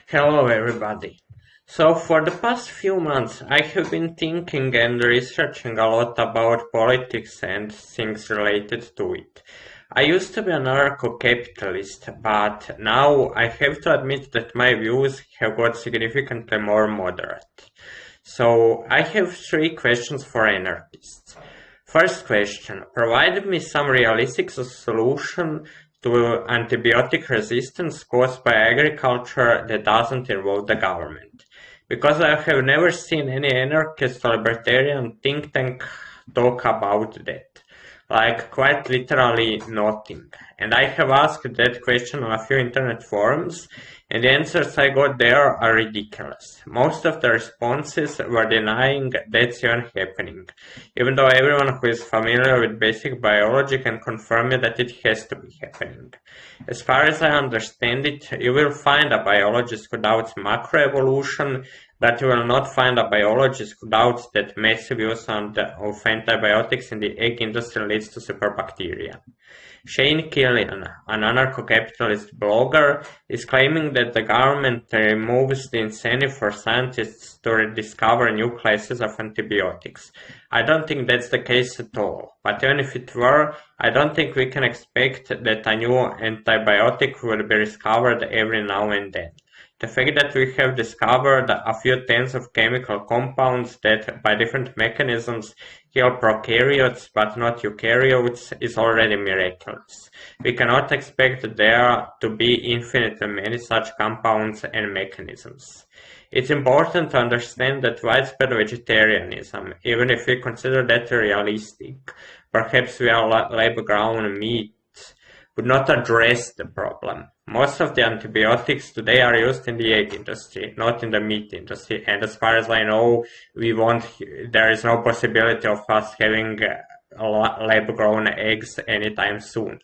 Hello everybody. So for the past few months I have been thinking and researching a lot about politics and things related to it. I used to be an anarcho-capitalist, but now I have to admit that my views have got significantly more moderate. So I have three questions for anarchists. First question, provide me some realistic solution to antibiotic resistance caused by agriculture that doesn't involve the government. Because I have never seen any anarchist or libertarian think tank talk about that. Like quite literally nothing. And I have asked that question on a few internet forums, and the answers I got there are ridiculous. Most of the responses were denying that's even happening, even though everyone who is familiar with basic biology can confirm that it has to be happening. As far as I understand it, you will find a biologist who doubts macroevolution, but you will not find a biologist who doubts that massive use of antibiotics in the egg industry leads to superbacteria. Shane Killian, an anarcho-capitalist blogger, is claiming that the government removes the incentive for scientists to rediscover new classes of antibiotics. I don't think that's the case at all, but even if it were, I don't think we can expect that a new antibiotic will be discovered every now and then. The fact that we have discovered a few tens of chemical compounds that, by different mechanisms, kill prokaryotes but not eukaryotes is already miraculous. We cannot expect there to be infinitely many such compounds and mechanisms. It's important to understand that widespread vegetarianism, even if we consider that realistic, perhaps we are lab-grown meat, would not address the problem. Most of the antibiotics today are used in the egg industry, not in the meat industry, and as far as I know, there is no possibility of us having lab-grown eggs anytime soon.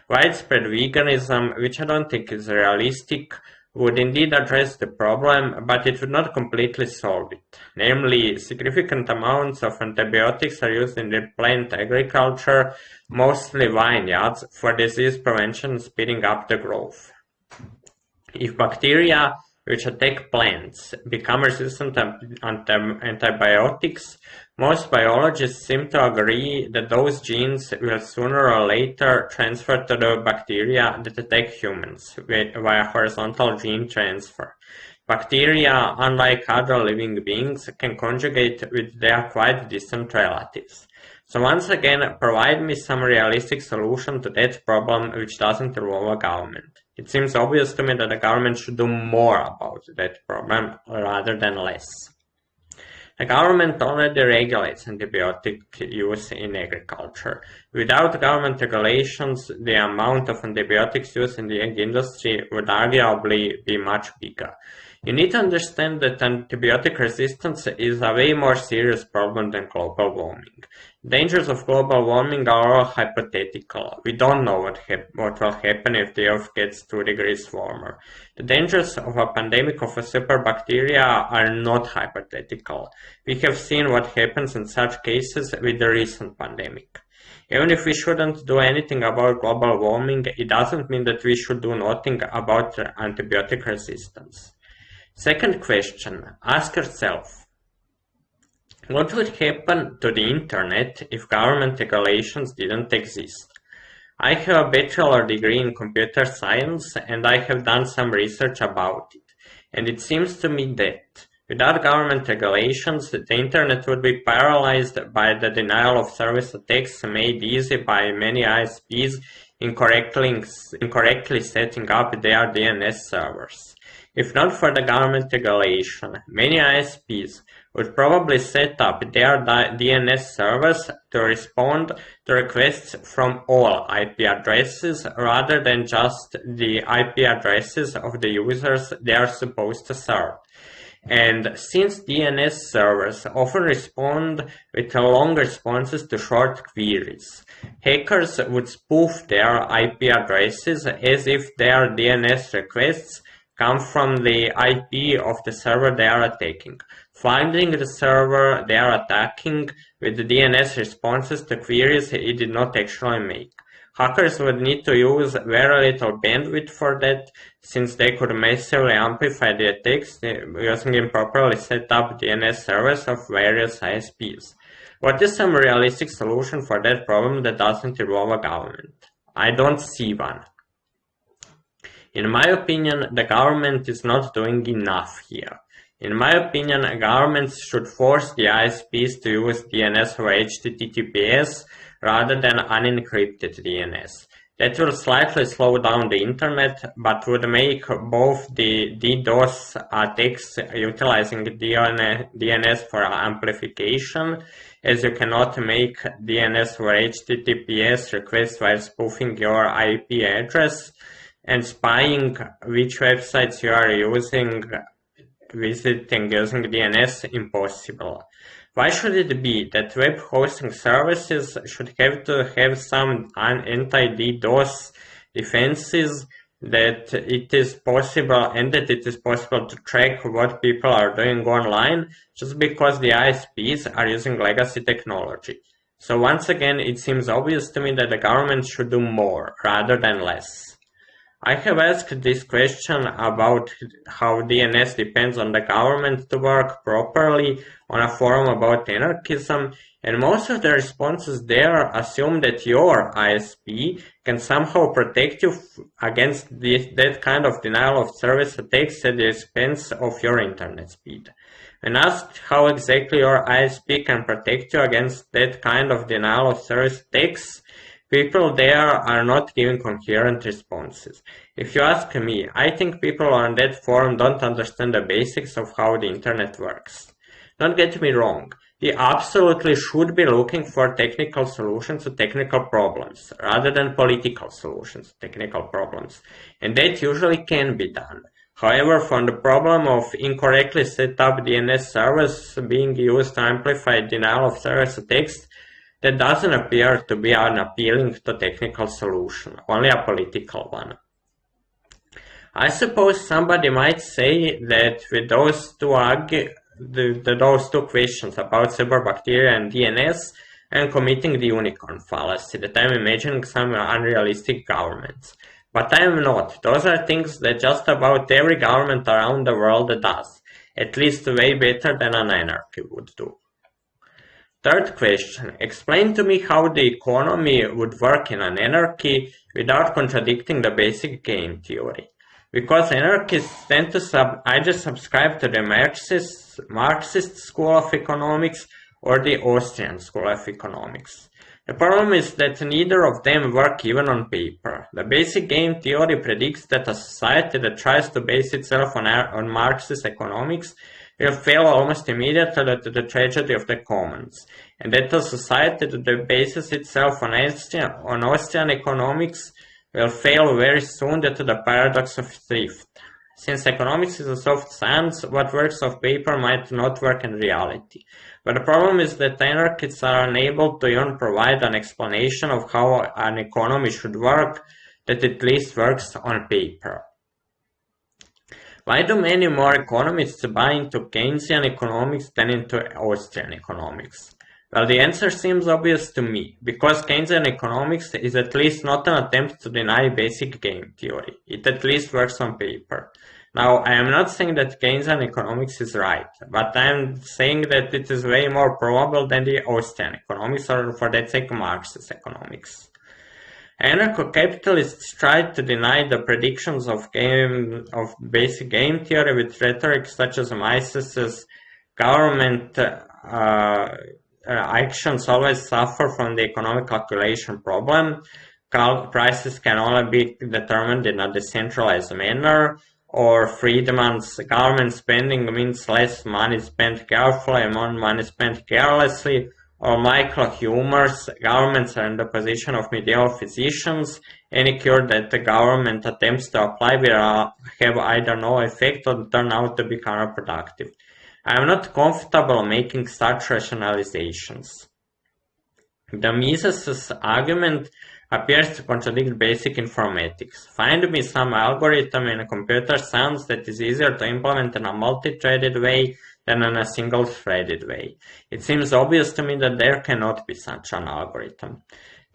Widespread veganism, which I don't think is realistic, would indeed address the problem, but it would not completely solve it. Namely, significant amounts of antibiotics are used in the plant agriculture, mostly vineyards, for disease prevention, speeding up the growth. If bacteria which attack plants become resistant to antibiotics, most biologists seem to agree that those genes will sooner or later transfer to the bacteria that attack humans via horizontal gene transfer. Bacteria, unlike other living beings, can conjugate with their quite distant relatives. So once again, provide me some realistic solution to that problem which doesn't involve a government. It seems obvious to me that the government should do more about that problem rather than less. The government already regulates antibiotic use in agriculture. Without government regulations, the amount of antibiotics used in the egg industry would arguably be much bigger. You need to understand that antibiotic resistance is a way more serious problem than global warming. Dangers of global warming are all hypothetical. We don't know what will happen if the Earth gets 2 degrees warmer. The dangers of a pandemic of a superbacteria are not hypothetical. We have seen what happens in such cases with the recent pandemic. Even if we shouldn't do anything about global warming, it doesn't mean that we should do nothing about antibiotic resistance. Second question, ask yourself, what would happen to the internet if government regulations didn't exist? I have a bachelor degree in computer science and I have done some research about it. And it seems to me that without government regulations, the internet would be paralyzed by the denial of service attacks made easy by many ISPs incorrectly setting up their DNS servers. If not for the government regulation, many ISPs would probably set up their DNS servers to respond to requests from all IP addresses rather than just the IP addresses of the users they are supposed to serve. And since DNS servers often respond with long responses to short queries, hackers would spoof their IP addresses as if their DNS requests come from the IP of the server they are attacking, finding the server they are attacking with the DNS responses to queries it did not actually make. Hackers would need to use very little bandwidth for that, since they could massively amplify the attacks using improperly set up DNS servers of various ISPs. What is some realistic solution for that problem that doesn't involve a government? I don't see one. In my opinion, the government is not doing enough here. In my opinion, governments should force the ISPs to use DNS or HTTPS rather than unencrypted DNS. That will slightly slow down the internet, but would make both the DDoS attacks utilizing DNS for amplification, as you cannot make DNS or HTTPS requests while spoofing your IP address and spying which websites you are visiting using DNS impossible. Why should it be that web hosting services should have to have some anti-DDoS defenses, that it is possible to track what people are doing online just because the ISPs are using legacy technology? So once again, it seems obvious to me that the government should do more rather than less. I have asked this question about how DNS depends on the government to work properly on a forum about anarchism, and most of the responses there assume that your ISP can somehow protect you against that kind of denial of service attacks at the expense of your internet speed. When asked how exactly your ISP can protect you against that kind of denial of service attacks, people there are not giving coherent responses. If you ask me, I think people on that forum don't understand the basics of how the internet works. Don't get me wrong, we absolutely should be looking for technical solutions to technical problems, rather than political solutions to technical problems, and that usually can be done. However, for the problem of incorrectly set up DNS servers being used to amplify denial of service attacks, that doesn't appear to be an appealing to technical solution, only a political one. I suppose somebody might say that with those two questions about superbacteria and DNS, I'm committing the unicorn fallacy, that I'm imagining some unrealistic governments. But I am not. Those are things that just about every government around the world does, at least way better than an anarchy would do. Third question, explain to me how the economy would work in an anarchy without contradicting the basic game theory. Because anarchists tend to either subscribe to the Marxist school of economics or the Austrian school of economics. The problem is that neither of them work even on paper. The basic game theory predicts that a society that tries to base itself on Marxist economics will fail almost immediately to the tragedy of the commons, and that a society that bases itself on Austrian economics will fail very soon due to the paradox of thrift. Since economics is a soft science, what works on paper might not work in reality. But the problem is that anarchists are unable to even provide an explanation of how an economy should work that at least works on paper. Why do many more economists buy into Keynesian economics than into Austrian economics? Well, the answer seems obvious to me, because Keynesian economics is at least not an attempt to deny basic game theory. It at least works on paper. Now, I am not saying that Keynesian economics is right, but I am saying that it is way more probable than the Austrian economics, or for that sake, Marxist economics. Anarcho-capitalists tried to deny the predictions of basic game theory with rhetoric such as Mises's government actions always suffer from the economic calculation problem. Prices can only be determined in a decentralized manner, or Friedman's government spending means less money spent carefully and more money spent carelessly, or Michael Humer's governments are in the position of medieval physicians. Any cure that the government attempts to apply will have either no effect or turn out to be counterproductive. I am not comfortable making such rationalizations. The Mises' argument appears to contradict basic informatics. Find me some algorithm in computer science that is easier to implement in a multi-threaded way than in a single-threaded way. It seems obvious to me that there cannot be such an algorithm.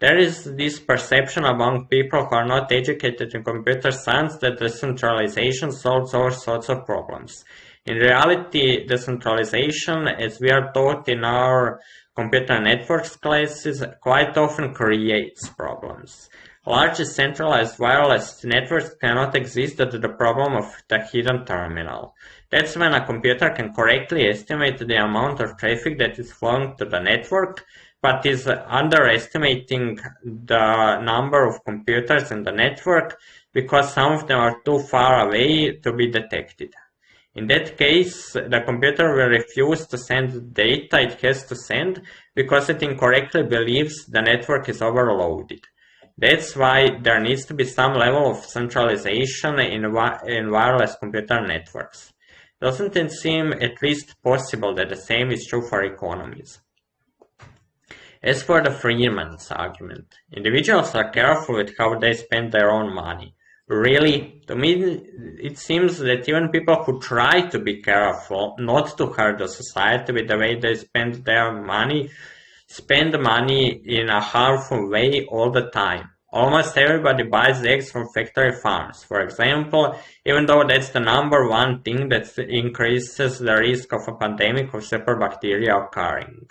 There is this perception among people who are not educated in computer science that decentralization solves all sorts of problems. In reality, decentralization, as we are taught in our computer networks classes, quite often creates problems. Large centralized wireless networks cannot exist due to the problem of the hidden terminal. That's when a computer can correctly estimate the amount of traffic that is flowing to the network, but is underestimating the number of computers in the network because some of them are too far away to be detected. In that case, the computer will refuse to send the data it has to send because it incorrectly believes the network is overloaded. That's why there needs to be some level of centralization in wireless computer networks. Doesn't it seem at least possible that the same is true for economies? As for the Freeman's argument, individuals are careful with how they spend their own money. Really, to me, it seems that even people who try to be careful not to hurt the society with the way they spend their money, spend money in a harmful way all the time. Almost everybody buys eggs from factory farms, for example, even though that's the number one thing that increases the risk of a pandemic of superbacteria occurring.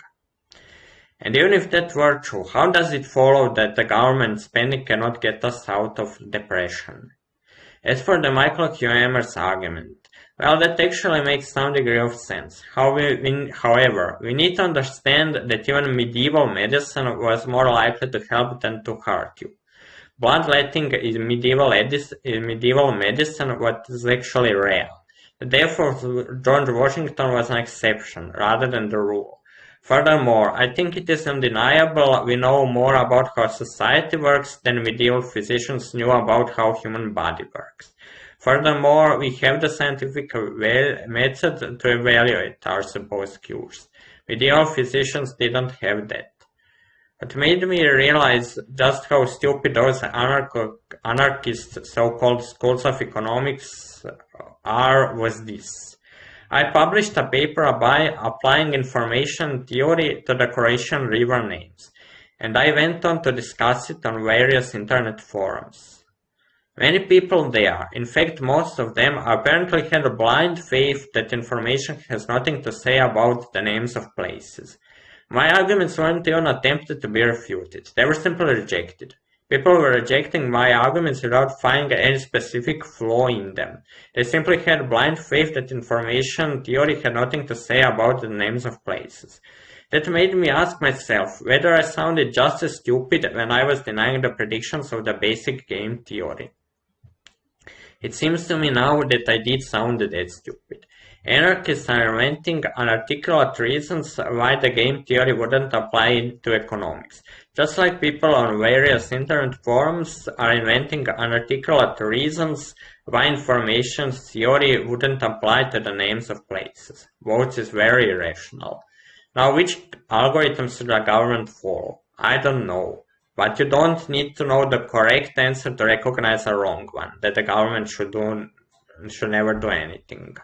And even if that were true, how does it follow that the government spending cannot get us out of depression? As for the Michael Hammer's argument, well, that actually makes some degree of sense. However, we need to understand that even medieval medicine was more likely to help than to hurt you. Bloodletting in medieval medicine was actually rare. Therefore, George Washington was an exception rather than the rule. Furthermore, I think it is undeniable we know more about how society works than medieval physicians knew about how human body works. Furthermore, we have the scientific method to evaluate our supposed cures. Medieval physicians didn't have that. What made me realize just how stupid those anarchist so-called schools of economics are was this. I published a paper applying information theory to the Croatian river names, and I went on to discuss it on various internet forums. Many people there, in fact most of them, apparently had a blind faith that information has nothing to say about the names of places. My arguments weren't even attempted to be refuted, they were simply rejected. People were rejecting my arguments without finding any specific flaw in them. They simply had blind faith that information theory had nothing to say about the names of places. That made me ask myself whether I sounded just as stupid when I was denying the predictions of the basic game theory. It seems to me now that I did sound that stupid. Anarchists are inventing unarticulate reasons why the game theory wouldn't apply to economics. Just like people on various internet forums are inventing unarticulate reasons why information theory wouldn't apply to the names of places. Both is very irrational. Now, which algorithm should the government follow? I don't know. But you don't need to know the correct answer to recognize a wrong one, that the government should never do anything.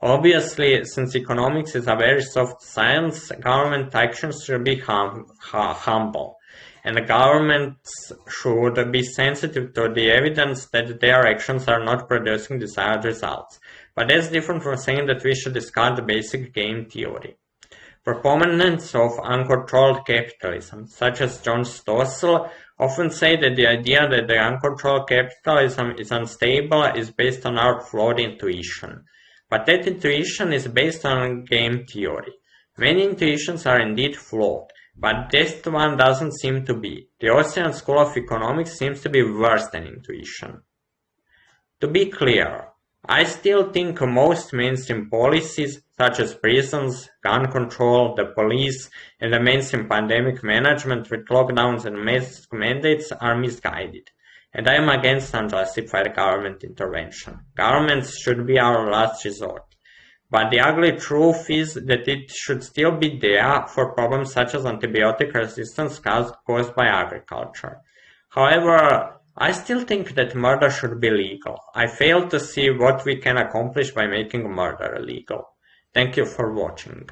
Obviously, since economics is a very soft science, government actions should be humble, and the governments should be sensitive to the evidence that their actions are not producing desired results. But that's different from saying that we should discard the basic game theory. Proponents of uncontrolled capitalism, such as John Stossel, often say that the idea that the uncontrolled capitalism is unstable is based on our flawed intuition. But that intuition is based on game theory. Many intuitions are indeed flawed, but this one doesn't seem to be. The Austrian School of Economics seems to be worse than intuition. To be clear, I still think most mainstream policies, such as prisons, gun control, the police, and the mainstream pandemic management with lockdowns and mask mandates are misguided. And I am against unjustified government intervention. Governments should be our last resort. But the ugly truth is that it should still be there for problems such as antibiotic resistance caused by agriculture. However, I still think that murder should be legal. I fail to see what we can accomplish by making murder illegal. Thank you for watching.